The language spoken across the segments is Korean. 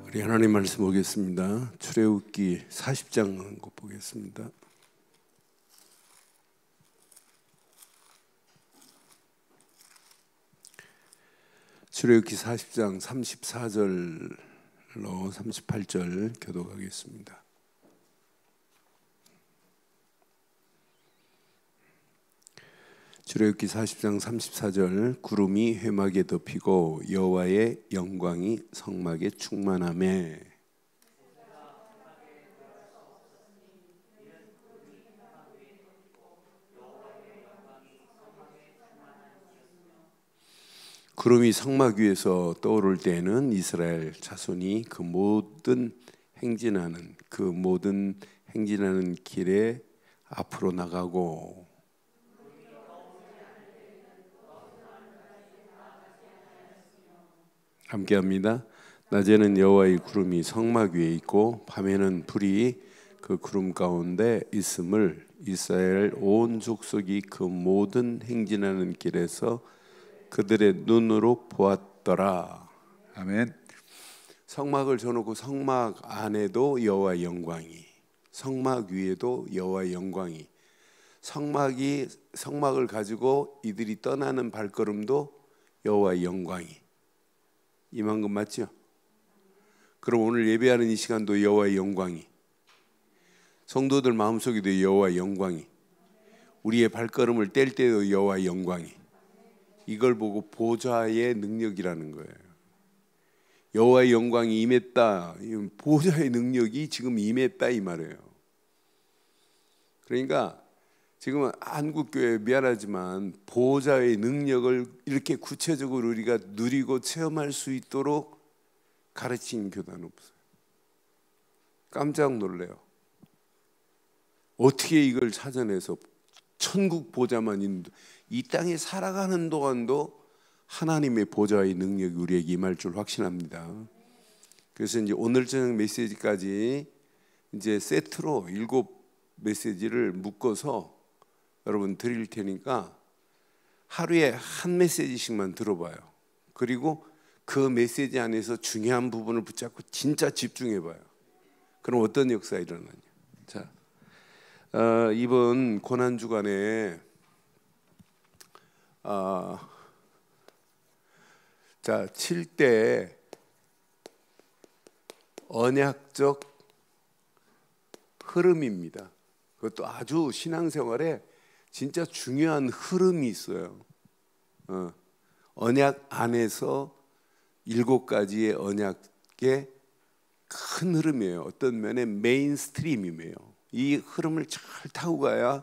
우리 하나님 말씀 보겠습니다. 출애굽기 40장 한번 보겠습니다. 출애굽기 40장 34절로 38절 교독하겠습니다. 출애굽기 40장 34절 구름이 회막에 덮이고 여호와의 영광이 성막에 충만하매 구름이 성막 위에서 떠오를 때에는 이스라엘 자손이 그 모든 행진하는 길에 앞으로 나가고 함께합니다. 낮에는 여호와의 구름이 성막 위에 있고 밤에는 불이 그 구름 가운데 있음을 이스라엘 온 족속이 그 모든 행진하는 길에서 그들의 눈으로 보았더라. 아멘. 성막을 쳐놓고 성막 안에도 여호와의 영광이, 성막 위에도 여호와의 영광이, 성막을 가지고 이들이 떠나는 발걸음도 여호와의 영광이 임한 것 맞죠? 그럼 오늘 예배하는 이 시간도 여호와의 영광이, 성도들 마음속에도 여호와의 영광이, 우리의 발걸음을 뗄 때도 여호와의 영광이, 이걸 보고 보좌의 능력이라는 거예요. 여호와의 영광이 임했다. 보좌의 능력이 지금 임했다 이 말이에요. 그러니까 지금 한국교회 미안하지만 보좌의 능력을 이렇게 구체적으로 우리가 누리고 체험할 수 있도록 가르친 교단은 없어요. 깜짝 놀래요. 어떻게 이걸 찾아내서 천국 보좌만 있는데 이 땅에 살아가는 동안도 하나님의 보좌의 능력이 우리에게 임할 줄 확신합니다. 그래서 이제 오늘 저녁 메시지까지 이제 세트로 7 메시지를 묶어서 여러분 드릴 테니까 하루에 한 메시지씩만 들어봐요. 그리고 그 메시지 안에서 중요한 부분을 붙잡고 진짜 집중해봐요. 그럼 어떤 역사가 일어나냐. 자, 이번 고난 주간에 자 7대 언약적 흐름입니다. 그것도 아주 신앙생활에 진짜 중요한 흐름이 있어요. 언약 안에서 7가지의 언약의 큰 흐름이에요. 어떤 면에 메인스트림이에요. 이 흐름을 잘 타고 가야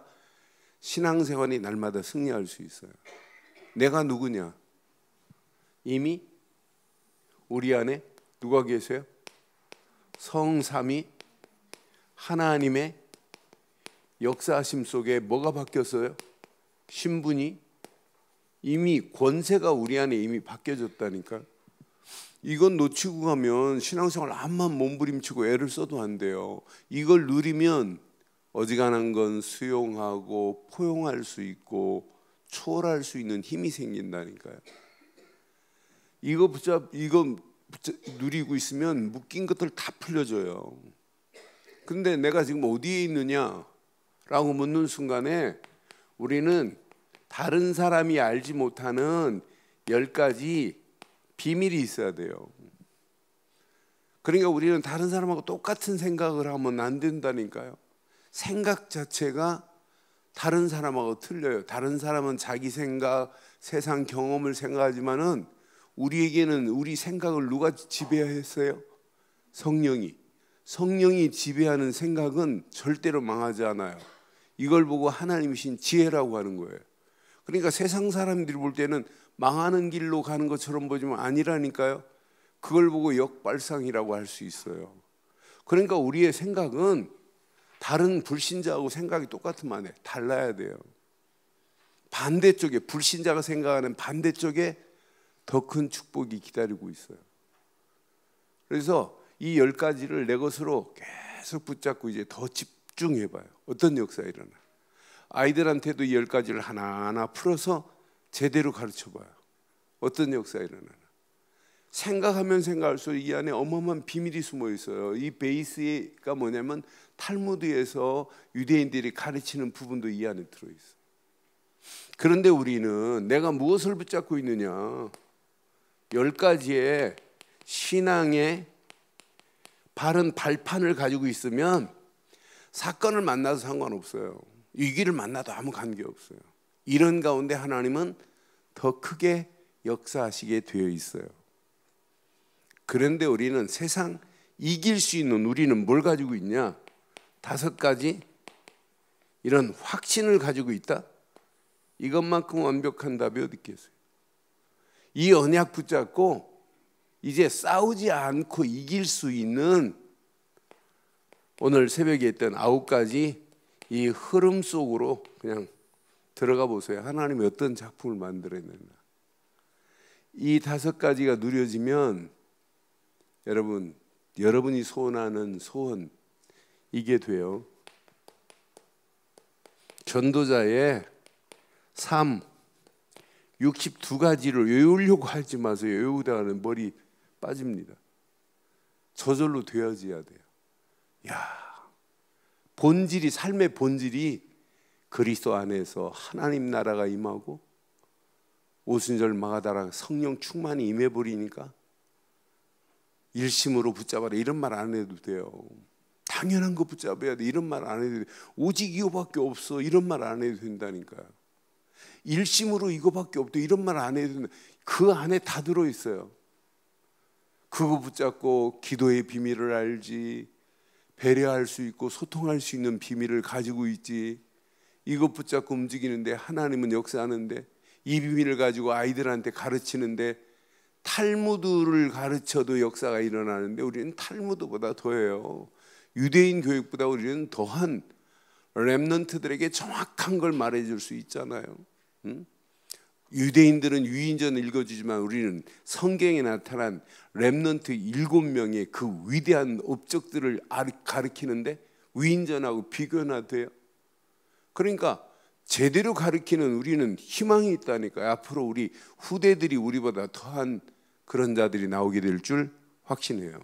신앙생활이 날마다 승리할 수 있어요. 내가 누구냐? 이미 우리 안에 누가 계세요? 성삼위 하나님의 역사하심 속에 뭐가 바뀌었어요? 신분이 이미 권세가 우리 안에 이미 바뀌어졌다니까. 이건 놓치고 가면 신앙생활 암만 몸부림치고 애를 써도 안 돼요. 이걸 누리면 어지간한 건 수용하고 포용할 수 있고 초월할 수 있는 힘이 생긴다니까요. 이거 누리고 있으면 묶인 것들 다 풀려져요. 근데 내가 지금 어디에 있느냐? 라고 묻는 순간에 우리는 다른 사람이 알지 못하는 10가지 비밀이 있어야 돼요. 그러니까 우리는 다른 사람하고 똑같은 생각을 하면 안 된다니까요. 생각 자체가 다른 사람하고 틀려요. 다른 사람은 자기 생각, 세상 경험을 생각하지만은 우리에게는 우리 생각을 누가 지배했어요? 성령이 지배하는 생각은 절대로 망하지 않아요. 이걸 보고 하나님이신 지혜라고 하는 거예요. 그러니까 세상 사람들이 볼 때는 망하는 길로 가는 것처럼 보지만 아니라니까요. 그걸 보고 역발상이라고 할 수 있어요. 그러니까 우리의 생각은 다른 불신자하고 생각이 똑같으면 안 돼. 달라야 돼요. 반대쪽에 불신자가 생각하는 반대쪽에 더 큰 축복이 기다리고 있어요. 그래서 이 10가지를 내 것으로 계속 붙잡고 이제 더 집중해봐요. 어떤 역사가 일어나. 아이들한테도 이 10가지를 하나하나 풀어서 제대로 가르쳐봐요. 어떤 역사가 일어나나. 생각하면 생각할수록 이 안에 어마어마한 비밀이 숨어 있어요. 이 베이스가 뭐냐면 탈무드에서 유대인들이 가르치는 부분도 이 안에 들어있어요. 그런데 우리는 내가 무엇을 붙잡고 있느냐, 10가지의 신앙의 바른 발판을 가지고 있으면 사건을 만나도 상관없어요. 위기를 만나도 아무 관계없어요. 이런 가운데 하나님은 더 크게 역사하시게 되어 있어요. 그런데 우리는 세상 이길 수 있는, 우리는 뭘 가지고 있냐? 5가지 이런 확신을 가지고 있다? 이것만큼 완벽한 답이 어디 있겠어요? 이 언약 붙잡고 이제 싸우지 않고 이길 수 있는, 오늘 새벽에 했던 9가지 이 흐름 속으로 그냥 들어가 보세요. 하나님이 어떤 작품을 만들어냈나. 이 5가지가 누려지면 여러분이 소원하는 소원, 이게 돼요. 전도자의 삶 62가지를 외우려고 하지 마세요. 외우다가는 머리 빠집니다. 저절로 되어져야 돼요. 본질이, 삶의 본질이 그리스도 안에서 하나님 나라가 임하고 오순절 마가다라 성령 충만이 임해버리니까 일심으로 붙잡아라 이런 말 안 해도 돼요. 당연한 거 붙잡아야 돼 이런 말 안 해도 돼. 오직 이거밖에 없어 이런 말 안 해도 된다니까요. 일심으로 이거밖에 없다 이런 말 안 해도 된다. 그 안에 다 들어있어요. 그거 붙잡고 기도의 비밀을 알지, 배려할 수 있고 소통할 수 있는 비밀을 가지고 있지. 이것 붙잡고 움직이는데 하나님은 역사하는데, 이 비밀을 가지고 아이들한테 가르치는데, 탈무드를 가르쳐도 역사가 일어나는데 우리는 탈무드보다 더해요. 유대인 교육보다 우리는 더한 렘넌트들에게 정확한 걸 말해줄 수 있잖아요. 유대인들은 유인전을 읽어주지만 우리는 성경에 나타난 렘넌트 7명의 그 위대한 업적들을 가르치는데 위인전하고 비교나 돼요. 그러니까 제대로 가르치는 우리는 희망이 있다니까요. 앞으로 우리 후대들이 우리보다 더한 그런 자들이 나오게 될 줄 확신해요.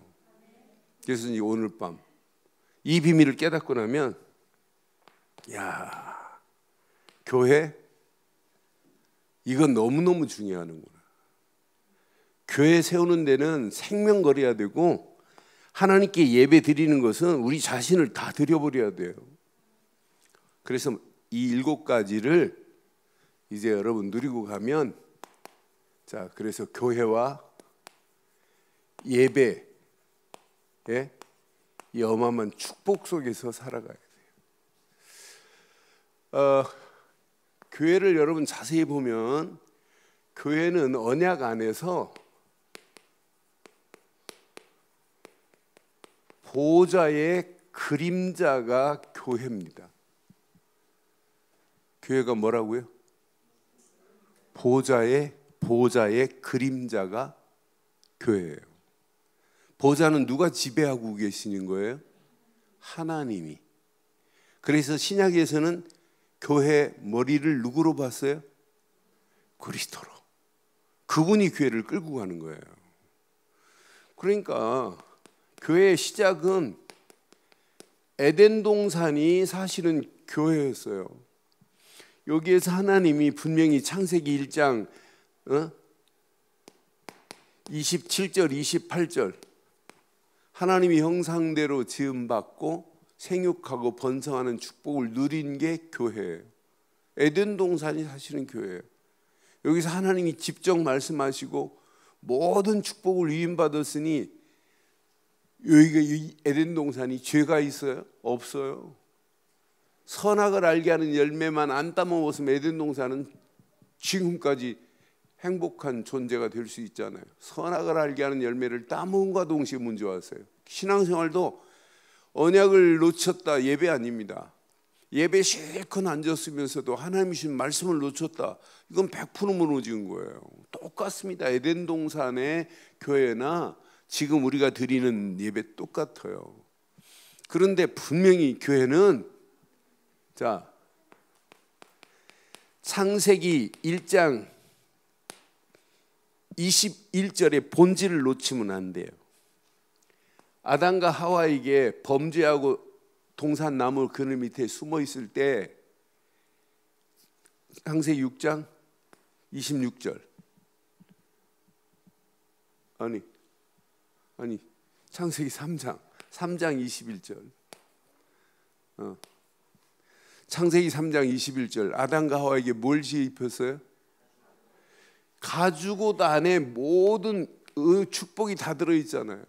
그래서 이제 오늘 밤 이 비밀을 깨닫고 나면, 교회 이건 너무너무 중요하는구나. 교회 세우는 데는 생명 걸어야 되고, 하나님께 예배 드리는 것은 우리 자신을 다 드려버려야 돼요. 그래서 이 7가지를 이제 여러분 누리고 가면, 자, 그래서 교회와 예배의 이 어마어마한 축복 속에서 살아가야 돼요. 교회를 여러분 자세히 보면, 교회는 언약 안에서 보좌의 그림자가 교회입니다. 교회가 뭐라고요? 보좌의 그림자가 교회예요. 보좌는 누가 지배하고 계시는 거예요? 하나님이. 그래서 신약에서는 교회 머리를 누구로 봤어요? 그리스도로. 그분이 교회를 끌고 가는 거예요. 그러니까 교회의 시작은 에덴 동산이 사실은 교회였어요. 여기에서 하나님이 분명히 창세기 1장 27절 28절 하나님이 형상대로 지음받고 생육하고 번성하는 축복을 누린 게 교회예요. 에덴 동산이 사실은 교회예요. 여기서 하나님이 직접 말씀하시고 모든 축복을 위임받았으니, 여기가 이 에덴 동산이 죄가 있어요? 없어요. 선악을 알게 하는 열매만 안 따먹었으면 에덴 동산은 지금까지 행복한 존재가 될 수 있잖아요. 선악을 알게 하는 열매를 따먹음과 동시에 문제 왔어요. 신앙생활도 언약을 놓쳤다, 예배 아닙니다. 예배 실컷 앉았으면서도 하나님이 주신 말씀을 놓쳤다, 이건 100% 무너진 거예요. 똑같습니다. 에덴 동산의 교회나 지금 우리가 드리는 예배 똑같아요. 그런데 분명히 교회는, 자, 창세기 1장 21절의 본질을 놓치면 안 돼요. 아담과 하와에게 범죄하고 동산나무 그늘 밑에 숨어 있을 때 창세기 6장 26절 아니 창세기 3장 21절 창세기 3장 21절 아담과 하와에게 뭘 지입혔어요? 가죽옷 안에 모든 축복이 다 들어있잖아요.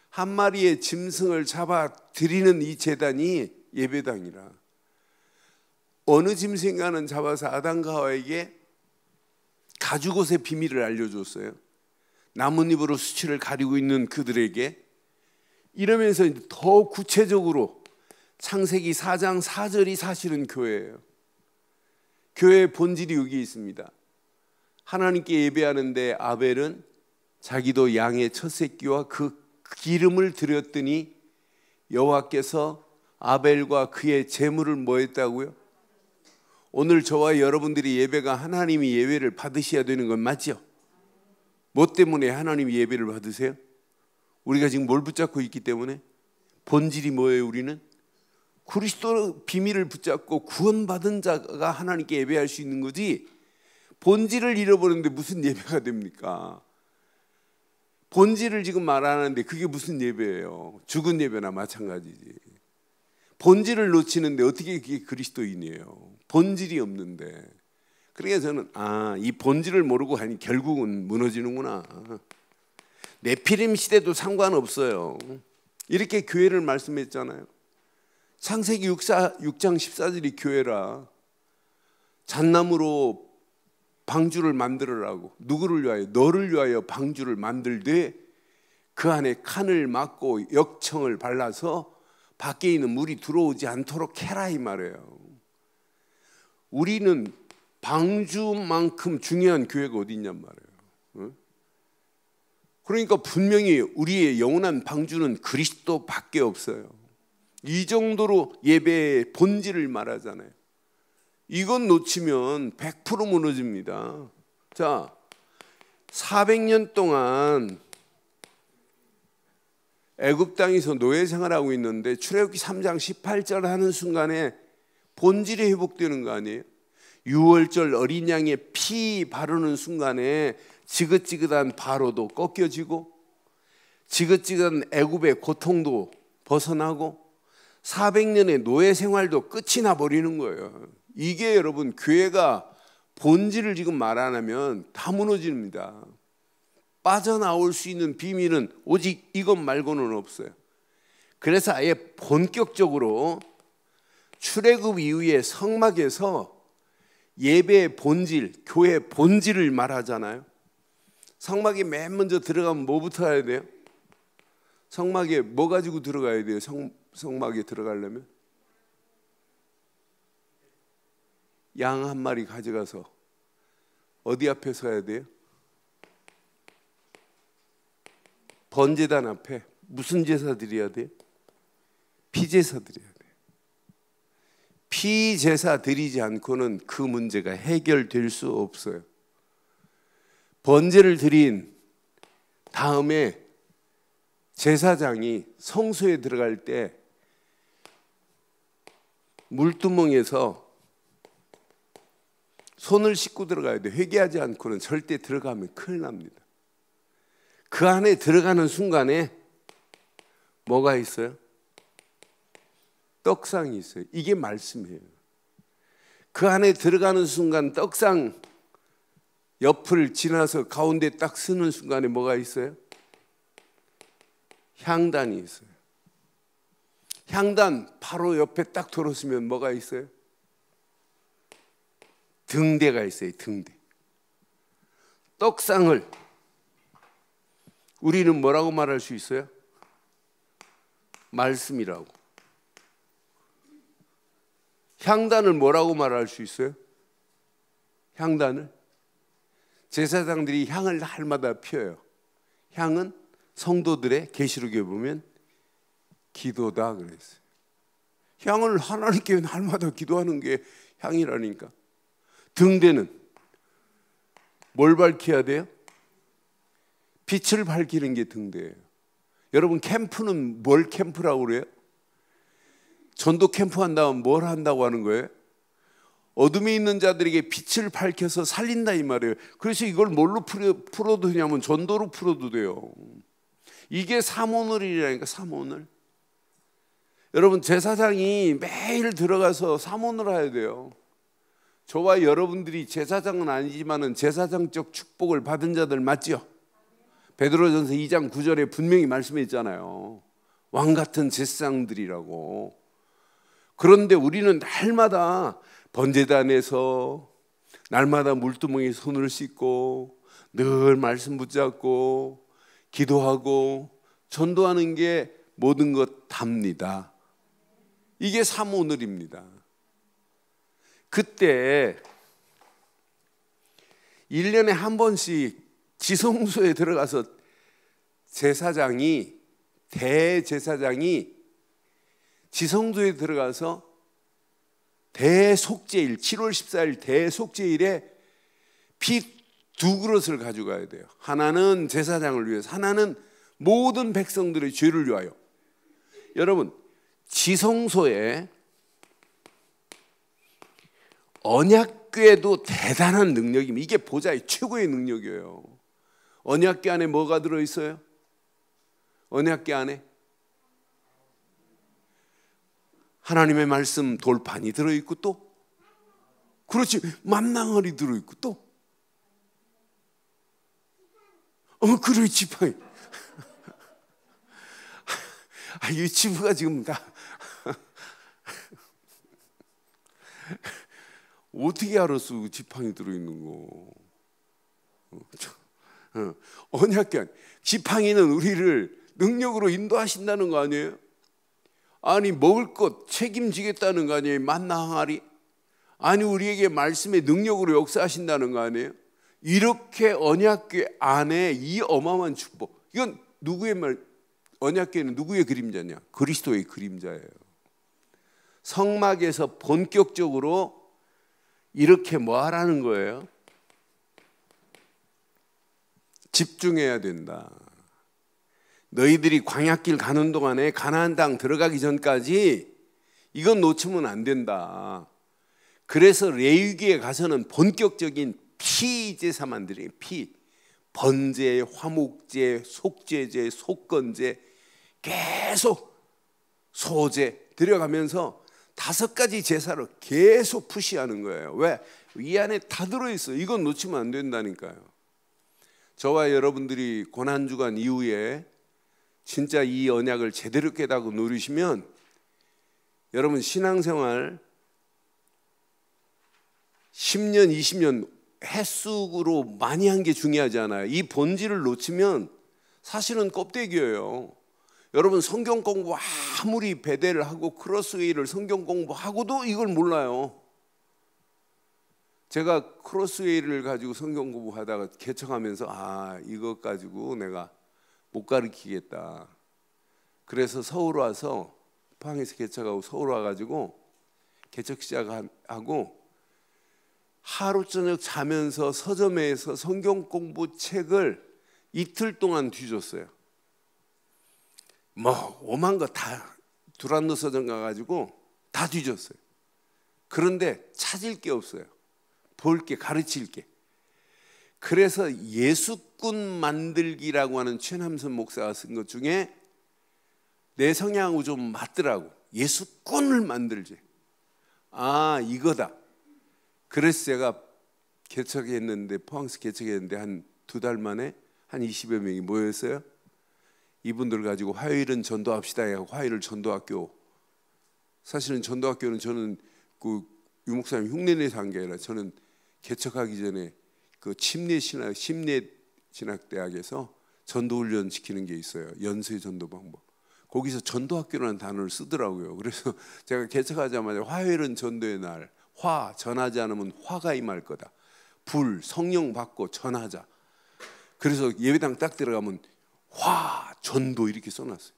한 마리의 짐승을 잡아 드리는 이 제단이 예배당이라. 어느 짐승인가는 잡아서 아담과 하와에게 가죽옷의 비밀을 알려줬어요. 나뭇잎으로 수치를 가리고 있는 그들에게. 이러면서 더 구체적으로 창세기 4장 4절이 사실은 교회예요. 교회의 본질이 여기 있습니다. 하나님께 예배하는데 아벨은 자기도 양의 첫 새끼와 그 기름을 드렸더니 여호와께서 아벨과 그의 제물을 뭐 했다고요? 오늘 저와 여러분들이 예배가 하나님이 예배를 받으셔야 되는 건 맞죠? 뭐 때문에 하나님이 예배를 받으세요? 우리가 지금 뭘 붙잡고 있기 때문에? 본질이 뭐예요? 우리는 그리스도 비밀을 붙잡고 구원받은 자가 하나님께 예배할 수 있는 거지, 본질을 잃어버렸는데 무슨 예배가 됩니까? 본질을 지금 말하는데 그게 무슨 예배예요? 죽은 예배나 마찬가지지. 본질을 놓치는데 어떻게 그게 그리스도인이에요? 본질이 없는데. 그러니까 저는 이 본질을 모르고 하니 결국은 무너지는구나. 네피림 시대도 상관없어요. 이렇게 교회를 말씀했잖아요. 창세기 6장 14절이 교회라. 잣나무로 방주를 만들으라고. 누구를 위하여? 너를 위하여 방주를 만들되 그 안에 칸을 막고 역청을 발라서 밖에 있는 물이 들어오지 않도록 해라, 이 말이에요. 우리는 방주만큼 중요한 교회가 어디 있냔 말이에요. 그러니까 분명히 우리의 영원한 방주는 그리스도밖에 없어요. 이 정도로 예배의 본질을 말하잖아요. 이건 놓치면 100% 무너집니다. 자, 400년 동안 애굽 땅에서 노예 생활하고 있는데 출애굽기 3장 18절 하는 순간에 본질이 회복되는 거 아니에요? 6월절 어린 양의 피 바르는 순간에 지긋지긋한 바로도 꺾여지고 지긋지긋한 애굽의 고통도 벗어나고 400년의 노예 생활도 끝이 나버리는 거예요. 이게 여러분 교회가 본질을 지금 말 안 하면 다 무너집니다. 빠져나올 수 있는 비밀은 오직 이것 말고는 없어요. 그래서 아예 본격적으로 출애굽 이후에 성막에서 예배의 본질, 교회의 본질을 말하잖아요. 성막에 맨 먼저 들어가면 뭐부터 해야 돼요? 성막에 뭐 가지고 들어가야 돼요? 성막에 들어가려면? 양 한 마리 가져가서 어디 앞에 서야 돼요? 번제단 앞에. 무슨 제사 드려야 돼요? 피제사 드려야 돼요. 피제사 드리지 않고는 그 문제가 해결될 수 없어요. 번제를 드린 다음에 제사장이 성소에 들어갈 때 물두멍에서 손을 씻고 들어가야 돼요. 회개하지 않고는 절대 들어가면 큰일 납니다. 그 안에 들어가는 순간에 뭐가 있어요? 떡상이 있어요. 이게 말씀이에요. 그 안에 들어가는 순간 떡상 옆을 지나서 가운데 딱 서는 순간에 뭐가 있어요? 향단이 있어요. 향단 바로 옆에 딱 들어서면 뭐가 있어요? 등대가 있어요. 등대. 떡상을 우리는 뭐라고 말할 수 있어요? 말씀이라고. 향단을 뭐라고 말할 수 있어요? 향단을 제사장들이 향을 날마다 피워요. 향은 성도들의 계시록에 보면 기도다 그랬어요. 향을 하나님께 날마다 기도하는 게 향이라니까. 등대는 뭘 밝혀야 돼요? 빛을 밝히는 게 등대예요. 여러분, 캠프는 뭘 캠프라고 그래요? 전도 캠프 한다면 뭘 한다고 하는 거예요? 어둠에 있는 자들에게 빛을 밝혀서 살린다 이 말이에요. 그래서 이걸 뭘로 풀어도 되냐면 전도로 풀어도 돼요. 이게 삼오늘이라니까. 삼오늘. 여러분, 제사장이 매일 들어가서 삼오늘 해야 돼요. 저와 여러분들이 제사장은 아니지만은 제사장적 축복을 받은 자들 맞지요? 베드로전서 2장 9절에 분명히 말씀했잖아요. 왕 같은 제사장들이라고. 그런데 우리는 날마다 번제단에서 날마다 물두멍에 손을 씻고 늘 말씀 붙잡고 기도하고 전도하는 게 모든 것 답니다. 이게 삼오늘입니다. 그때 1년에 한 번씩 지성소에 들어가서 대제사장이 지성소에 들어가서 대속죄일 7월 14일 대속죄일에 피 2그릇을 가져가야 돼요. 하나는 제사장을 위해서, 하나는 모든 백성들의 죄를 위하여. 여러분, 지성소에 언약궤도 대단한 능력입니다. 이게 보좌의 최고의 능력이에요. 언약궤 안에 뭐가 들어있어요? 언약궤 안에 하나님의 말씀 돌판이 들어있고, 또 그렇지, 만나알이 들어있고, 또 그래, 지팡이. 이 지부가 지금 다 어떻게 알았어? 지팡이 들어있는 거. 언약궤 안에 지팡이는 우리를 능력으로 인도하신다는 거 아니에요? 아니, 먹을 것 책임지겠다는 거 아니에요? 만나 항아리. 아니, 우리에게 말씀의 능력으로 역사하신다는 거 아니에요? 이렇게 언약궤 안에 이 어마어마한 축복. 이건 누구의 말? 언약궤는 누구의 그림자냐? 그리스도의 그림자예요. 성막에서 본격적으로 이렇게 뭐 하라는 거예요? 집중해야 된다. 너희들이 광야길 가는 동안에 가나안 땅 들어가기 전까지 이건 놓치면 안 된다. 그래서 레위기에 가서는 본격적인 피 제사만 드려요. 피, 번제, 화목제, 속죄제, 속건제, 계속 소제 들여가면서 5가지 제사를 계속 푸시하는 거예요. 왜? 이 안에 다 들어있어요. 이건 놓치면 안 된다니까요. 저와 여러분들이 고난주간 이후에 진짜 이 언약을 제대로 깨닫고 누리시면 여러분 신앙생활 10년, 20년 횟수로 많이 한 게 중요하지 않아요. 이 본질을 놓치면 사실은 껍데기예요. 여러분 성경 공부 아무리 베델을 하고 크로스웨이를 성경 공부하고도 이걸 몰라요. 제가 크로스웨이를 가지고 성경 공부하다가 개척하면서 이것 가지고 내가 못 가르치겠다. 그래서 서울 와서 포항에서 개척하고 서울 와가지고 개척 시작하고 하루 저녁 자면서 서점에서 성경 공부 책을 이틀 동안 뒤졌어요. 뭐 오만 거 다 두란노 서점 가가지고 다 뒤졌어요. 그런데 찾을 게 없어요. 볼 게, 가르칠 게. 그래서 예수꾼 만들기라고 하는 최남선 목사가 쓴 것 중에 내 성향하고 좀 맞더라고. 예수꾼을 만들지. 이거다. 그래서 제가 개척했는데, 포항에서 개척했는데 한 2달 만에 한 20여 명이 모였어요. 이분들 가지고 화요일은 전도합시다 해서 화요일 전도학교. 사실은 전도학교는 저는 그 유목사님 흉내내서 한 게 아니라 저는 개척하기 전에 그 심내진학대학에서 전도훈련 시키는 게 있어요. 연수의 전도 방법. 거기서 전도학교라는 단어를 쓰더라고요. 그래서 제가 개척하자마자 화요일은 전도의 날. 화, 전하지 않으면 화가 임할 거다. 불, 성령 받고 전하자. 그래서 예배당 딱 들어가면 화, 전도 이렇게 써놨어요.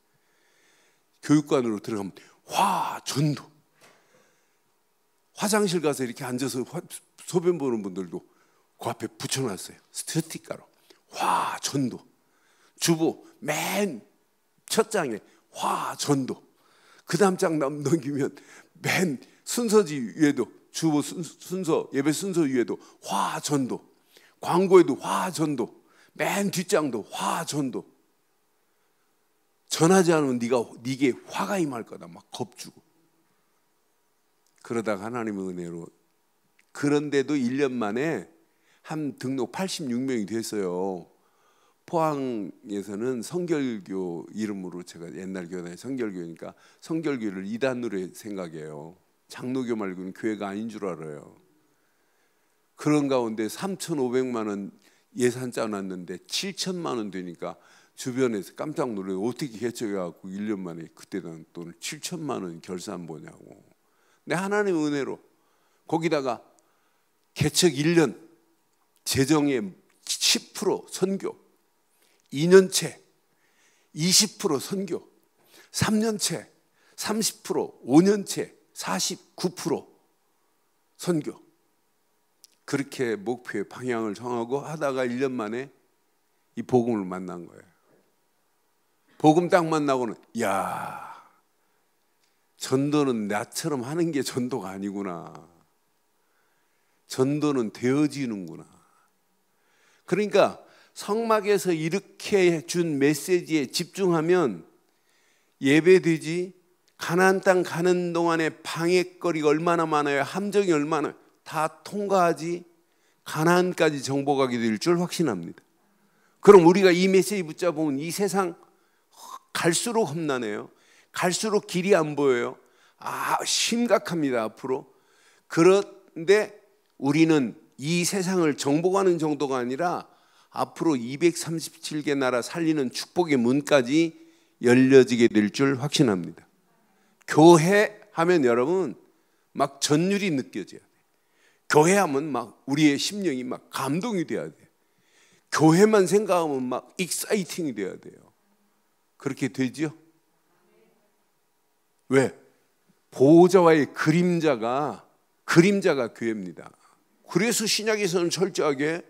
교육관으로 들어가면 화, 전도. 화장실 가서 이렇게 앉아서 소변 보는 분들도 그 앞에 붙여놨어요. 스티커로 화, 전도. 주보 맨 첫 장에 화전도, 그 다음 장 넘기면 맨 순서지 위에도 주보 순서, 예배 순서 위에도 화전도, 광고에도 화전도, 맨 뒷장도 화전도. 전하지 않으면 네게 화가 임할 거다, 막 겁주고. 그러다가 하나님의 은혜로, 그런데도 1년 만에 한 등록 86명이 됐어요. 포항에서는 성결교 이름으로, 제가 옛날 교회 성결교니까 성결교를 2단으로 생각해요. 장로교 말고는 교회가 아닌 줄 알아요. 그런 가운데 3,500만 원 예산 짜놨는데 7천만 원 되니까 주변에서 깜짝 놀라요. 어떻게 개척해갖고 1년 만에 그때는 돈을 7천만 원 결산 보냐고. 근데 하나님의 은혜로 거기다가 개척 1년 재정의 10% 선교, 2년째 20% 선교, 3년째 30%, 5년째 49% 선교. 그렇게 목표의 방향을 정하고 하다가 1년 만에 이 복음을 만난 거예요. 복음 딱 만나고는, 야, 전도는 나처럼 하는 게 전도가 아니구나. 전도는 되어지는구나. 그러니까 성막에서 이렇게 준 메시지에 집중하면 예배되지, 가나안 땅 가는 동안에 방해거리가 얼마나 많아요, 함정이 얼마나, 다 통과하지 가나안까지 정복하게 될 줄 확신합니다. 그럼 우리가 이 메시지 붙잡으면 이 세상 갈수록 험난해요. 갈수록 길이 안 보여요. 심각합니다 앞으로. 그런데 우리는 이 세상을 정복하는 정도가 아니라 앞으로 237개 나라 살리는 축복의 문까지 열려지게 될 줄 확신합니다. 교회 하면 여러분 막 전율이 느껴져야 돼요. 교회 하면 막 우리의 심령이 막 감동이 돼야 돼요. 교회만 생각하면 막 익사이팅이 돼야 돼요. 그렇게 되죠? 왜? 보호자와의 그림자가 교회입니다. 그래서 신약에서는 철저하게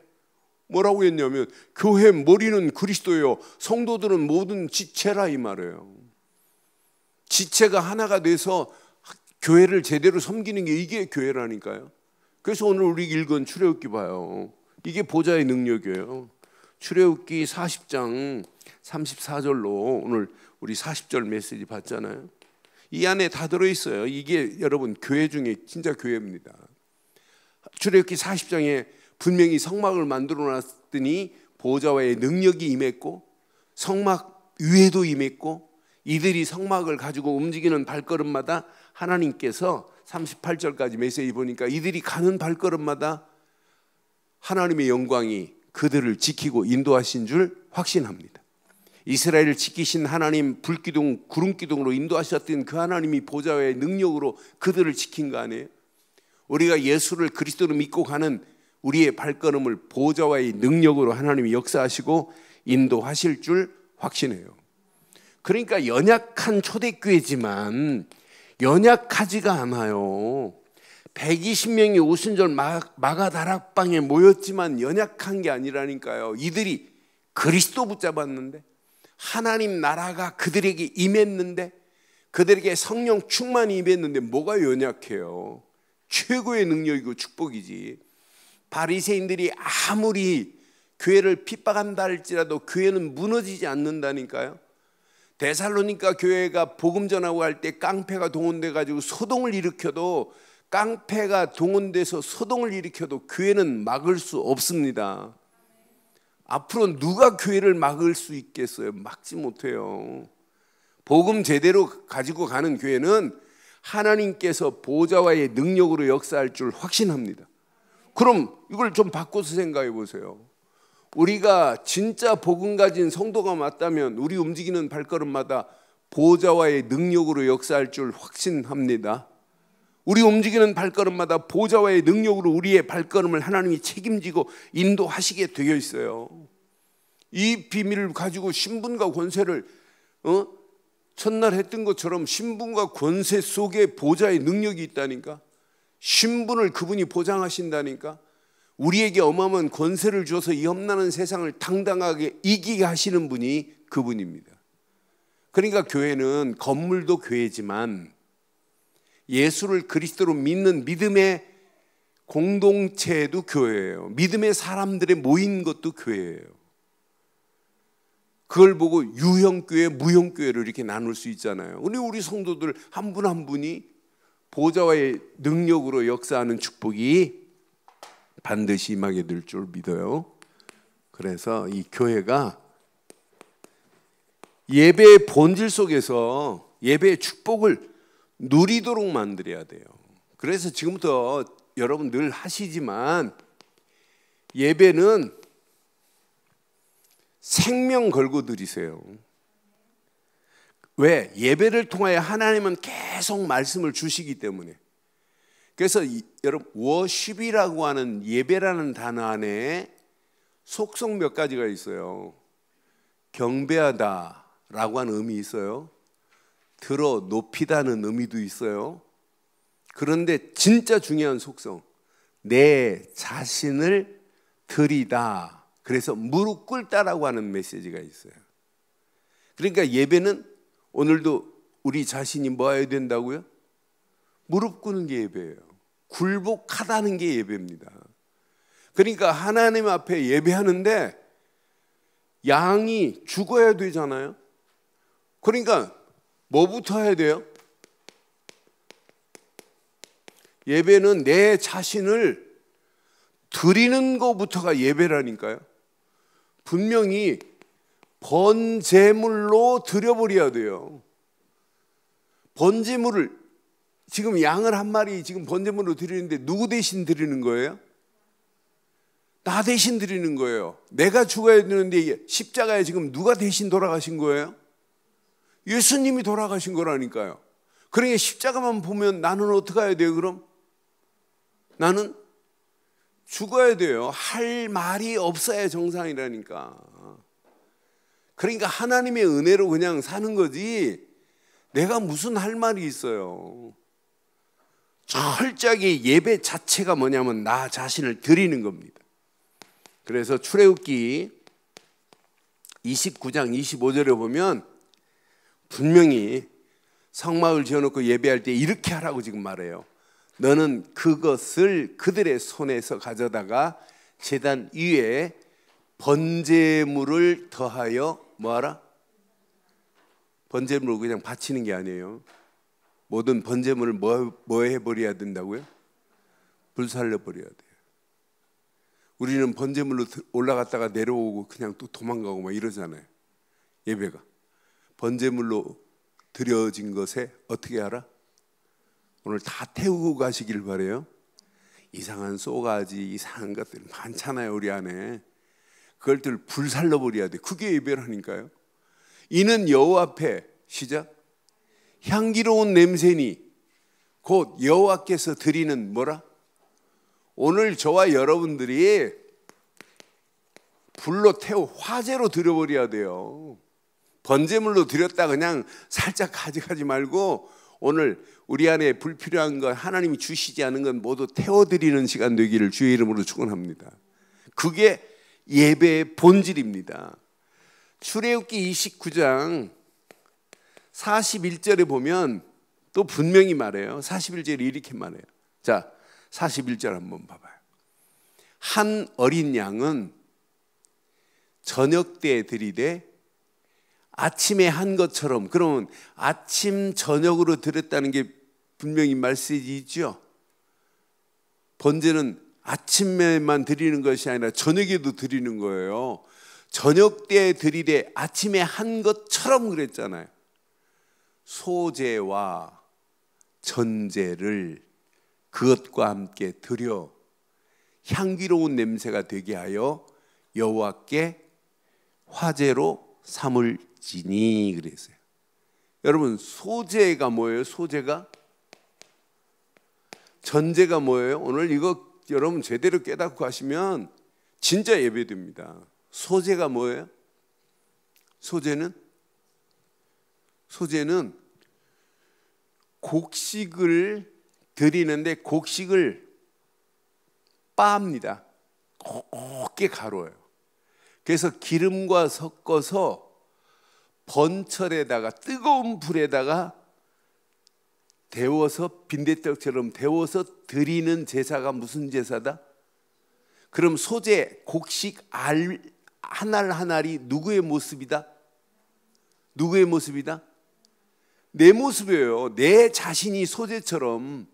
뭐라고 했냐면, 교회 머리는 그리스도예요, 성도들은 모든 지체라, 이 말이에요. 지체가 하나가 돼서 교회를 제대로 섬기는 게 이게 교회라니까요. 그래서 오늘 우리 읽은 출애굽기 봐요. 이게 보좌의 능력이에요. 출애굽기 40장 34절로 오늘 우리 40절 메시지 봤잖아요. 이 안에 다 들어있어요. 이게 여러분 교회 중에 진짜 교회입니다. 출애굽기 40장에 분명히 성막을 만들어 놨더니 보좌와의 능력이 임했고, 성막 위에도 임했고, 이들이 성막을 가지고 움직이는 발걸음마다 하나님께서 38절까지 메시지 보니까 이들이 가는 발걸음마다 하나님의 영광이 그들을 지키고 인도하신 줄 확신합니다. 이스라엘을 지키신 하나님, 불기둥, 구름기둥으로 인도하셨던 그 하나님이 보좌의 능력으로 그들을 지킨 거 아니에요? 우리가 예수를 그리스도로 믿고 가는 우리의 발걸음을 보좌와의 능력으로 하나님이 역사하시고 인도하실 줄 확신해요. 그러니까 연약한 초대교회지만 연약하지가 않아요. 120명이 오순절 마가다락방에 모였지만 연약한 게 아니라니까요. 이들이 그리스도 붙잡았는데, 하나님 나라가 그들에게 임했는데, 그들에게 성령 충만이 임했는데 뭐가 연약해요? 최고의 능력이고 축복이지. 바리새인들이 아무리 교회를 핍박한다 할지라도 교회는 무너지지 않는다니까요. 데살로니가 교회가 복음 전하고 할 때 깡패가 동원돼 가지고 소동을 일으켜도, 깡패가 동원돼서 소동을 일으켜도 교회는 막을 수 없습니다. 앞으로 누가 교회를 막을 수 있겠어요? 막지 못해요. 복음 제대로 가지고 가는 교회는 하나님께서 보좌와의 능력으로 역사할 줄 확신합니다. 그럼 이걸 좀 바꿔서 생각해 보세요. 우리가 진짜 복음 가진 성도가 맞다면 우리 움직이는 발걸음마다 보좌와의 능력으로 역사할 줄 확신합니다. 우리 움직이는 발걸음마다 보좌와의 능력으로 우리의 발걸음을 하나님이 책임지고 인도하시게 되어 있어요. 이 비밀을 가지고 신분과 권세를 첫날 했던 것처럼 신분과 권세 속에 보좌의 능력이 있다니까. 신분을 그분이 보장하신다니까. 우리에게 어마어마한 권세를 주어서 이 험난한 세상을 당당하게 이기게 하시는 분이 그분입니다. 그러니까 교회는 건물도 교회지만 예수를 그리스도로 믿는 믿음의 공동체도 교회예요. 믿음의 사람들의 모인 것도 교회예요. 그걸 보고 유형교회, 무형교회를 이렇게 나눌 수 있잖아요. 우리 성도들 한 분 한 분이 보좌와의 능력으로 역사하는 축복이 반드시 임하게 될 줄 믿어요. 그래서 이 교회가 예배의 본질 속에서 예배의 축복을 누리도록 만들어야 돼요. 그래서 지금부터 여러분 늘 하시지만 예배는 생명 걸고 드리세요. 왜? 예배를 통하여 하나님은 계속 말씀을 주시기 때문에. 그래서 여러분 워십이라고 하는 예배라는 단어 안에 속성 몇 가지가 있어요. 경배하다라고 하는 의미 있어요. 들어 높이다는 의미도 있어요. 그런데 진짜 중요한 속성, 내 자신을 드리다. 그래서 무릎 꿇다라고 하는 메시지가 있어요. 그러니까 예배는 오늘도 우리 자신이 뭐 해야 된다고요? 무릎 꿇는 게 예배예요. 굴복하다는 게 예배입니다. 그러니까 하나님 앞에 예배하는데 양이 죽어야 되잖아요. 그러니까 뭐부터 해야 돼요? 예배는 내 자신을 드리는 것부터가 예배라니까요. 분명히 번제물로 드려버려야 돼요. 번제물을 지금 양을 한 마리 지금 번제물로 드리는데 누구 대신 드리는 거예요? 나 대신 드리는 거예요. 내가 죽어야 되는데 십자가에 지금 누가 대신 돌아가신 거예요? 예수님이 돌아가신 거라니까요. 그러니까 십자가만 보면 나는 어떻게 해야 돼요? 그럼 나는 죽어야 돼요. 할 말이 없어야 정상이라니까. 그러니까 하나님의 은혜로 그냥 사는 거지 내가 무슨 할 말이 있어요. 철저하게 예배 자체가 뭐냐면 나 자신을 드리는 겁니다. 그래서 출애굽기 29장 25절에 보면 분명히 성막을 지어놓고 예배할 때 이렇게 하라고 지금 말해요. 너는 그것을 그들의 손에서 가져다가 제단 위에 번제물을 더하여 뭐하라? 번제물을 그냥 바치는 게 아니에요. 모든 번제물을 뭐 해버려야 된다고요? 불살려버려야 돼요. 우리는 번제물로 올라갔다가 내려오고 그냥 또 도망가고 막 이러잖아요. 예배가 번제물로 드려진 것에 어떻게 하라? 오늘 다 태우고 가시길 바래요. 이상한 쏘가지 이상한 것들 많잖아요 우리 안에. 그것들 불살려버려야 돼. 그게 예배라니까요. 이는 여호와 앞에 시작 향기로운 냄새니 곧 여호와께서 드리는 뭐라? 오늘 저와 여러분들이 불로 태워 화제로 드려버려야 돼요. 번제물로 드렸다 그냥 살짝 가져가지 말고 오늘 우리 안에 불필요한 것 하나님이 주시지 않은 건 모두 태워드리는 시간 되기를 주의 이름으로 축원합니다. 그게 예배의 본질입니다. 출애굽기 29장 41절에 보면 또 분명히 말해요. 41절에 이렇게 말해요. 자, 41절 한번 봐봐요. 한 어린 양은 저녁 때 드리되 아침에 한 것처럼. 그러면 아침 저녁으로 드렸다는 게 분명히 말씀이죠. 번제는 아침에만 드리는 것이 아니라 저녁에도 드리는 거예요. 저녁 때 드리되 아침에 한 것처럼 그랬잖아요. 소제와 전제를 그것과 함께 드려 향기로운 냄새가 되게 하여 여호와께 화제로 삼을지니 그랬어요. 여러분 소제가 뭐예요? 소제가? 전제가 뭐예요? 오늘 이거 여러분 제대로 깨닫고 하시면 진짜 예배됩니다. 소제가 뭐예요? 소제는 곡식을 드리는데 곡식을 빻습니다. 곱게 가루어요. 그래서 기름과 섞어서 번철에다가 뜨거운 불에다가 데워서 빈대떡처럼 데워서 드리는 제사가 무슨 제사다? 그럼 소재, 곡식, 알 하나를 하나리 누구의 모습이다? 누구의 모습이다? 내 모습이에요. 내 자신이 소재처럼,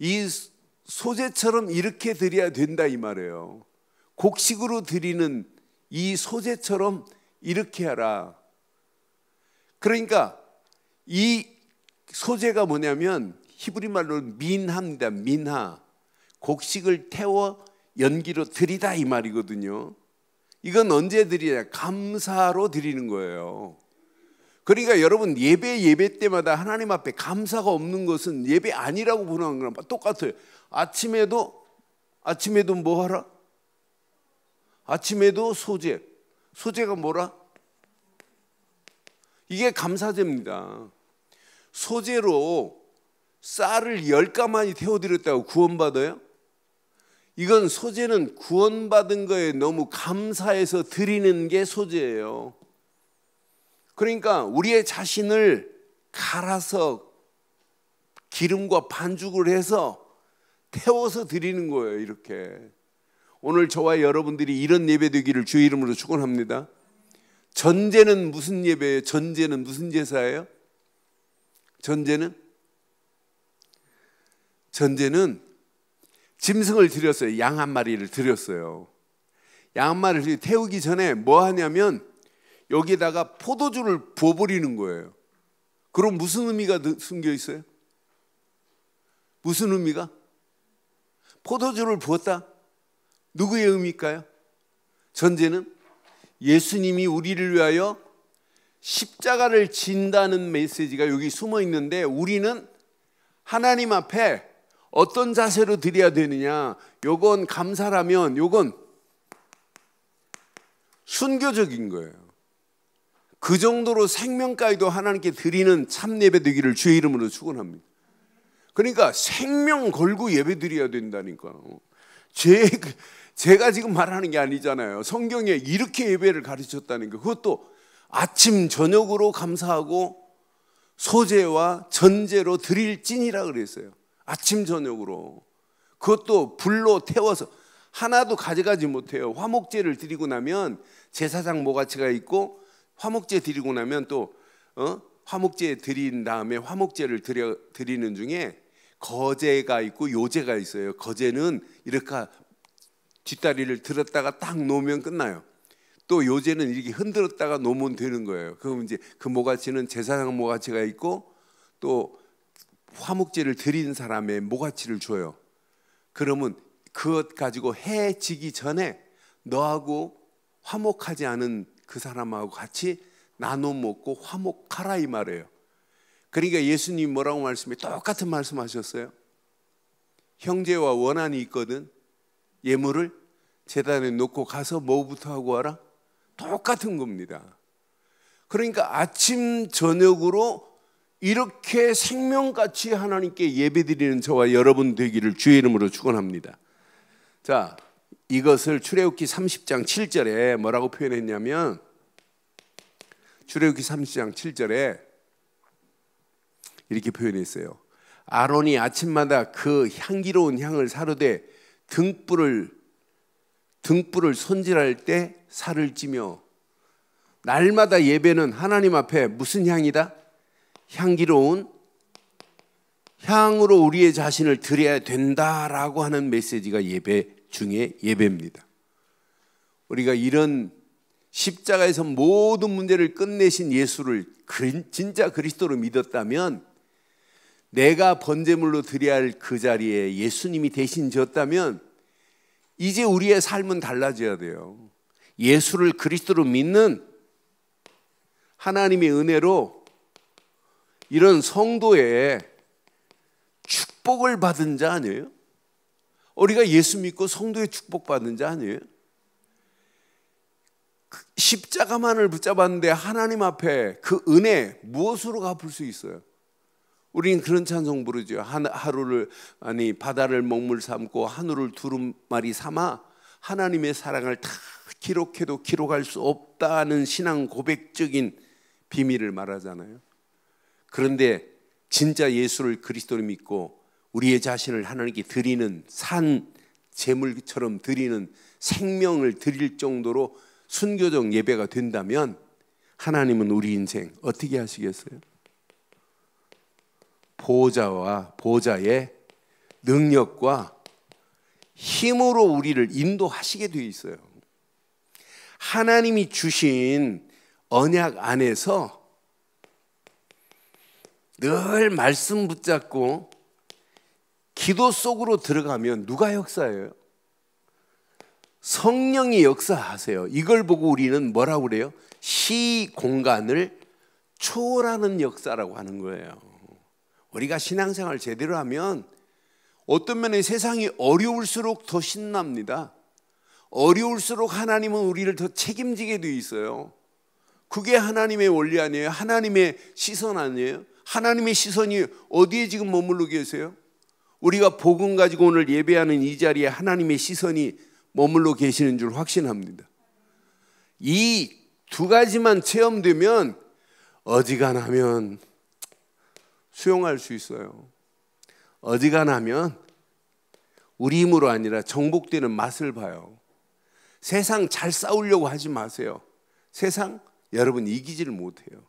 이 소재처럼 이렇게 드려야 된다 이 말이에요. 곡식으로 드리는 이 소재처럼 이렇게 하라. 그러니까 이 소재가 뭐냐면 히브리 말로 민하입니다. 민하. 곡식을 태워 연기로 드리다 이 말이거든요. 이건 언제 드리냐? 감사로 드리는 거예요. 그러니까 여러분 예배 때마다 하나님 앞에 감사가 없는 것은 예배 아니라고 보는 거랑 똑같아요. 아침에도 뭐 하라? 아침에도 소재가 뭐라? 이게 감사제입니다. 소재로 쌀을 10가마니 태워드렸다고 구원받아요? 이건 소재는 구원받은 거에 너무 감사해서 드리는 게 소재예요. 그러니까 우리의 자신을 갈아서 기름과 반죽을 해서 태워서 드리는 거예요. 이렇게 오늘 저와 여러분들이 이런 예배 되기를 주의 이름으로 축원합니다. 전제는 무슨 예배예요? 전제는 무슨 제사예요? 전제는 짐승을 드렸어요. 양 한 마리를 드렸어요. 양 한 마리를 태우기 전에 뭐 하냐면 여기에다가 포도주를 부어버리는 거예요. 그럼 무슨 의미가 숨겨 있어요? 무슨 의미가? 포도주를 부었다? 누구의 의미일까요? 전제는 예수님이 우리를 위하여 십자가를 진다는 메시지가 여기 숨어 있는데, 우리는 하나님 앞에 어떤 자세로 드려야 되느냐? 요건 감사라면 요건 순교적인 거예요. 그 정도로 생명까지도 하나님께 드리는 참 예배 되기를 주의 이름으로 축원합니다. 그러니까 생명 걸고 예배 드려야 된다니까요. 제가 지금 말하는 게 아니잖아요. 성경에 이렇게 예배를 가르쳤다는 거. 그것도 아침 저녁으로 감사하고 소재와 전제로 드릴 찐이라 그랬어요. 아침 저녁으로. 그것도 불로 태워서 하나도 가져가지 못해요. 화목제를 드리고 나면 제사장 모가치가 있고, 화목제 드리고 나면 또 화목제 드린 다음에 화목제를 드리는 중에 거제가 있고 요제가 있어요. 거제는 이렇게 뒷다리를 들었다가 딱 놓으면 끝나요. 또 요제는 이렇게 흔들었다가 놓으면 되는 거예요. 그럼 이제 그 모가치는 제사장 모가치가 있고, 또 화목제를 드린 사람의 모가치를 줘요. 그러면 그것 가지고 해 지기 전에 너하고 화목하지 않은 그 사람하고 같이 나눠 먹고 화목하라 이 말이에요. 그러니까 예수님이 뭐라고 말씀해? 똑같은 말씀하셨어요. 형제와 원한이 있거든 예물을 제단에 놓고 가서 뭐부터 하고 와라? 똑같은 겁니다. 그러니까 아침 저녁으로 이렇게 생명같이 하나님께 예배드리는 저와 여러분 되기를 주의 이름으로 축원합니다. 자, 이것을 출애굽기 30장 7절에 뭐라고 표현했냐면, 출애굽기 30장 7절에 이렇게 표현했어요. 아론이 아침마다 그 향기로운 향을 사르되 등불을 손질할 때 살을 찌며, 날마다 예배는 하나님 앞에 무슨 향이다? 향기로운 향으로 우리의 자신을 드려야 된다라고 하는 메시지가 예배 중에 예배입니다. 우리가 이런 십자가에서 모든 문제를 끝내신 예수를 진짜 그리스도로 믿었다면, 내가 번제물로 드려야 할 그 자리에 예수님이 대신 졌다면 이제 우리의 삶은 달라져야 돼요. 예수를 그리스도로 믿는 하나님의 은혜로 이런 성도의 축복을 받은 자 아니에요? 우리가 예수 믿고 성도의 축복 받은 자 아니에요? 십자가만을 붙잡았는데 하나님 앞에 그 은혜 무엇으로 갚을 수 있어요? 우리는 그런 찬송 부르죠. 바다를 먹물 삼고 하늘을 두루마리 삼아 하나님의 사랑을 다 기록해도 기록할 수 없다는 신앙 고백적인 비밀을 말하잖아요. 그런데 진짜 예수를 그리스도로 믿고 우리의 자신을 하나님께 드리는 산 제물처럼 드리는 생명을 드릴 정도로 순교적 예배가 된다면 하나님은 우리 인생 어떻게 하시겠어요? 보호자와 보호자의 능력과 힘으로 우리를 인도하시게 되어 있어요. 하나님이 주신 언약 안에서 늘 말씀 붙잡고 기도 속으로 들어가면 누가 역사해요? 성령이 역사하세요. 이걸 보고 우리는 뭐라고 그래요? 시공간을 초월하는 역사라고 하는 거예요. 우리가 신앙생활 제대로 하면 어떤 면에 세상이 어려울수록 더 신납니다. 어려울수록 하나님은 우리를 더 책임지게 돼 있어요. 그게 하나님의 원리 아니에요? 하나님의 시선 아니에요? 하나님의 시선이 어디에 지금 머물러 계세요? 우리가 복음 가지고 오늘 예배하는 이 자리에 하나님의 시선이 머물러 계시는 줄 확신합니다. 이 두 가지만 체험되면 어지간하면 수용할 수 있어요. 어지간하면 우리 힘으로 아니라 정복되는 맛을 봐요. 세상 잘 싸우려고 하지 마세요. 세상 여러분 이기지를 못해요.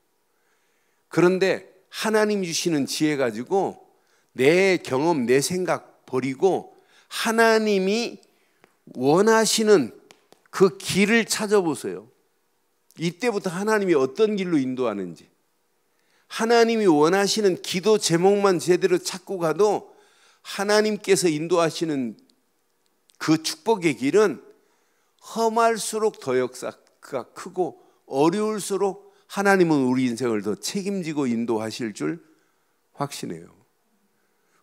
그런데 하나님 주시는 지혜 가지고 내 경험, 내 생각 버리고 하나님이 원하시는 그 길을 찾아보세요. 이때부터 하나님이 어떤 길로 인도하는지, 하나님이 원하시는 기도 제목만 제대로 찾고 가도 하나님께서 인도하시는 그 축복의 길은 험할수록 더 역사가 크고 어려울수록 하나님은 우리 인생을 더 책임지고 인도하실 줄 확신해요.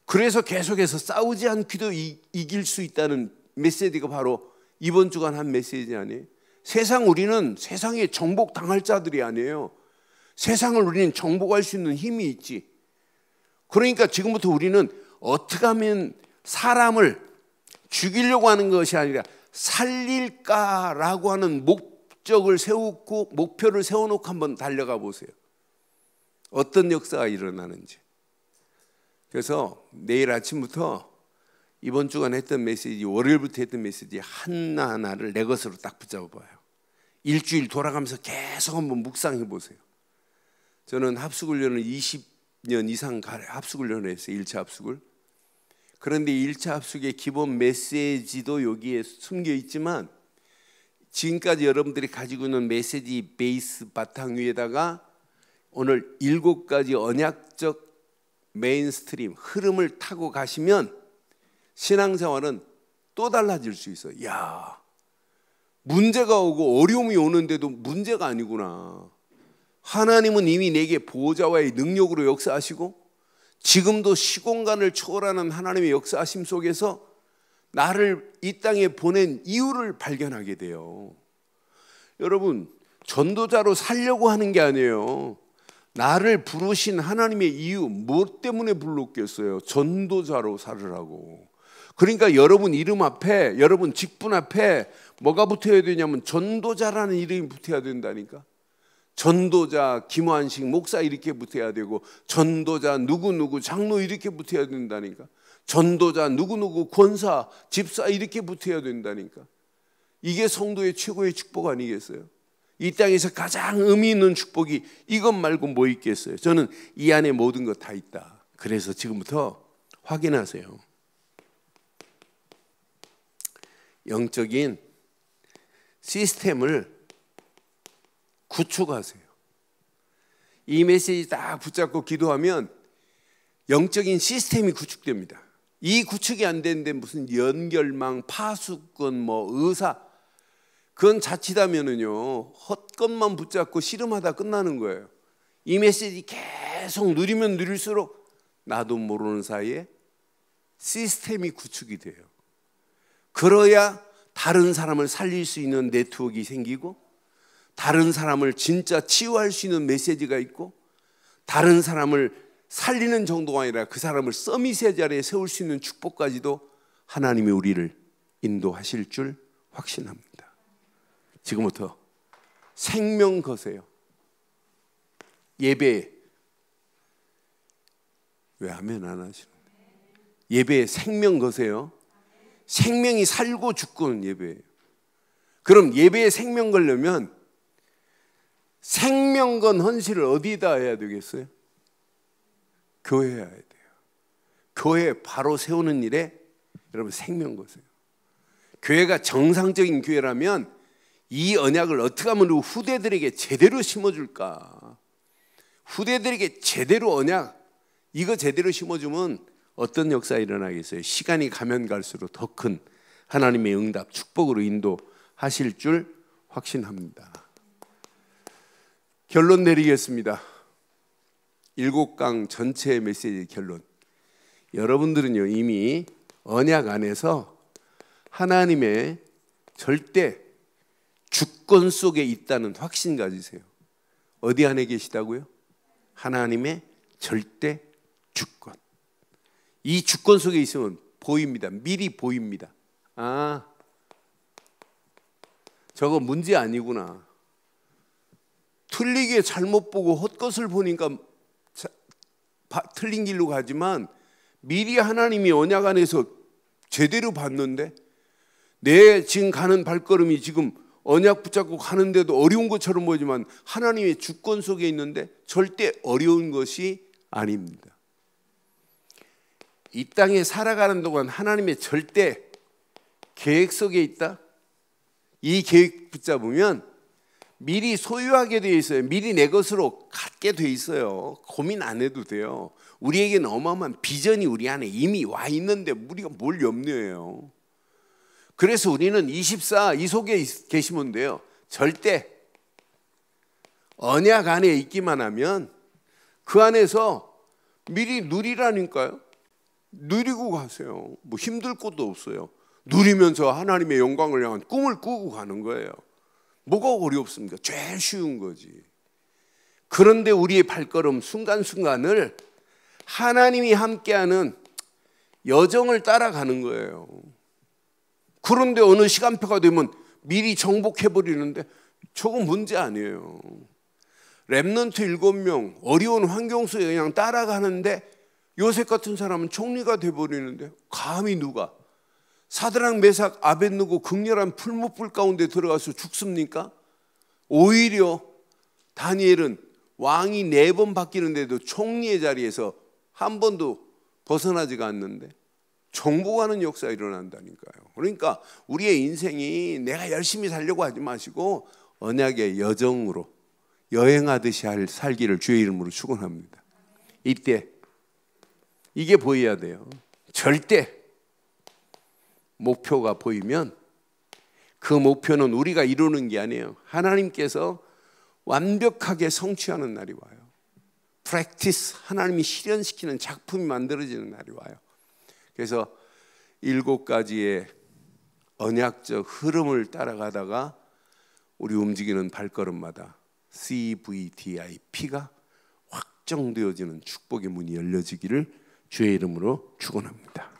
그래서 계속해서 싸우지 않기도 이길 수 있다는 메시지가 바로 이번 주간 한 메시지 아니에요? 우리는 세상에 정복당할 자들이 아니에요. 세상을 우리는 정복할 수 있는 힘이 있지. 그러니까 지금부터 우리는 어떻게 하면 사람을 죽이려고 하는 것이 아니라 살릴까라고 하는 목적을 세우고 목표를 세워놓고 한번 달려가 보세요. 어떤 역사가 일어나는지. 그래서 내일 아침부터 이번 주간 했던 메시지, 월요일부터 했던 메시지 하나하나를 내 것으로 딱 붙잡아봐요. 일주일 돌아가면서 계속 한번 묵상해 보세요. 저는 합숙훈련을 20년 이상 합숙훈련을 했어요. 1차 합숙을. 그런데 1차 합숙의 기본 메시지도 여기에 숨겨 있지만 지금까지 여러분들이 가지고 있는 메시지 베이스 바탕 위에다가 오늘 7가지 언약적 메인스트림 흐름을 타고 가시면 신앙생활은 또 달라질 수 있어요. 야, 문제가 오고 어려움이 오는데도 문제가 아니구나. 하나님은 이미 내게 보호자와의 능력으로 역사하시고 지금도 시공간을 초월하는 하나님의 역사하심 속에서 나를 이 땅에 보낸 이유를 발견하게 돼요. 여러분, 전도자로 살려고 하는 게 아니에요. 나를 부르신 하나님의 이유, 무엇 때문에 불렀겠어요? 전도자로 살으라고. 그러니까 여러분 이름 앞에, 여러분 직분 앞에 뭐가 붙어야 되냐면 전도자라는 이름이 붙어야 된다니까. 전도자 김완식 목사 이렇게 붙어야 되고, 전도자 누구누구 장로 이렇게 붙어야 된다니까. 전도자 누구누구 권사 집사 이렇게 붙어야 된다니까. 이게 성도의 최고의 축복 아니겠어요? 이 땅에서 가장 의미 있는 축복이 이것 말고 뭐 있겠어요? 저는 이 안에 모든 것 다 있다. 그래서 지금부터 확인하세요. 영적인 시스템을 구축하세요. 이 메시지 딱 붙잡고 기도하면 영적인 시스템이 구축됩니다. 이 구축이 안 되는데 무슨 연결망, 파수꾼, 의사, 그건 자칫하면은요 헛것만 붙잡고 씨름하다 끝나는 거예요. 이 메시지 계속 누리면 누릴수록 나도 모르는 사이에 시스템이 구축이 돼요. 그래야 다른 사람을 살릴 수 있는 네트워크가 생기고, 다른 사람을 진짜 치유할 수 있는 메시지가 있고, 다른 사람을 살리는 정도가 아니라 그 사람을 서밋의 자리에 세울 수 있는 축복까지도 하나님이 우리를 인도하실 줄 확신합니다. 지금부터 생명 거세요. 예배 왜 아멘 안 하시는데? 예배에 생명 거세요. 생명이 살고 죽고는 예배예요. 그럼 예배에 생명 걸려면 생명 건 헌신을 어디다 해야 되겠어요? 교회에 해야 돼요. 교회 바로 세우는 일에 여러분 생명 거세요. 교회가 정상적인 교회라면 이 언약을 어떻게 하면 우리 후대들에게 제대로 심어줄까? 후대들에게 제대로 언약 이거 제대로 심어주면 어떤 역사가 일어나겠어요? 시간이 가면 갈수록 더 큰 하나님의 응답, 축복으로 인도하실 줄 확신합니다. 결론 내리겠습니다. 7강 전체 메시지 결론. 여러분들은요 이미 언약 안에서 하나님의 절대 주권 속에 있다는 확신 가지세요. 어디 안에 계시다고요? 하나님의 절대 주권. 이 주권 속에 있으면 보입니다. 미리 보입니다. 아, 저거 문제 아니구나. 틀리게 잘못 보고 헛것을 보니까 틀린 길로 가지만 미리 하나님이 언약 안에서 제대로 봤는데 내 지금 가는 발걸음이 지금 언약 붙잡고 가는데도 어려운 것처럼 보이지만 하나님의 주권 속에 있는데 절대 어려운 것이 아닙니다. 이 땅에 살아가는 동안 하나님의 절대 계획 속에 있다. 이 계획 붙잡으면 미리 소유하게 되어 있어요. 미리 내 것으로 갖게 되어 있어요. 고민 안 해도 돼요. 우리에게는 어마어마한 비전이 우리 안에 이미 와 있는데 우리가 뭘 염려해요. 그래서 우리는 24 이 속에 계시면 돼요. 절대 언약 안에 있기만 하면 그 안에서 미리 누리라니까요. 누리고 가세요. 뭐 힘들 것도 없어요. 누리면서 하나님의 영광을 향한 꿈을 꾸고 가는 거예요. 뭐가 어렵습니까? 제일 쉬운 거지. 그런데 우리의 발걸음 순간순간을 하나님이 함께하는 여정을 따라가는 거예요. 그런데 어느 시간표가 되면 미리 정복해버리는데 저건 문제 아니에요. 렘넌트 7명 어려운 환경 속에 그냥 따라가는데 요셉 같은 사람은 총리가 돼버리는데 감히 누가 사드락 메삭 아벳느고 극렬한 풀무불 가운데 들어가서 죽습니까? 오히려 다니엘은 왕이 4번 바뀌는데도 총리의 자리에서 한 번도 벗어나지가 않는데 정복하는 역사가 일어난다니까요. 그러니까 우리의 인생이 내가 열심히 살려고 하지 마시고 언약의 여정으로 여행하듯이 살기를 주의 이름으로 축원합니다. 이때 이게 보여야 돼요. 절대 목표가 보이면 그 목표는 우리가 이루는 게 아니에요. 하나님께서 완벽하게 성취하는 날이 와요. 프랙티스, 하나님이 실현시키는 작품이 만들어지는 날이 와요. 그래서 7가지의 언약적 흐름을 따라가다가 우리 움직이는 발걸음마다 CVDIP가 확정되어지는 축복의 문이 열려지기를 주의 이름으로 축원합니다.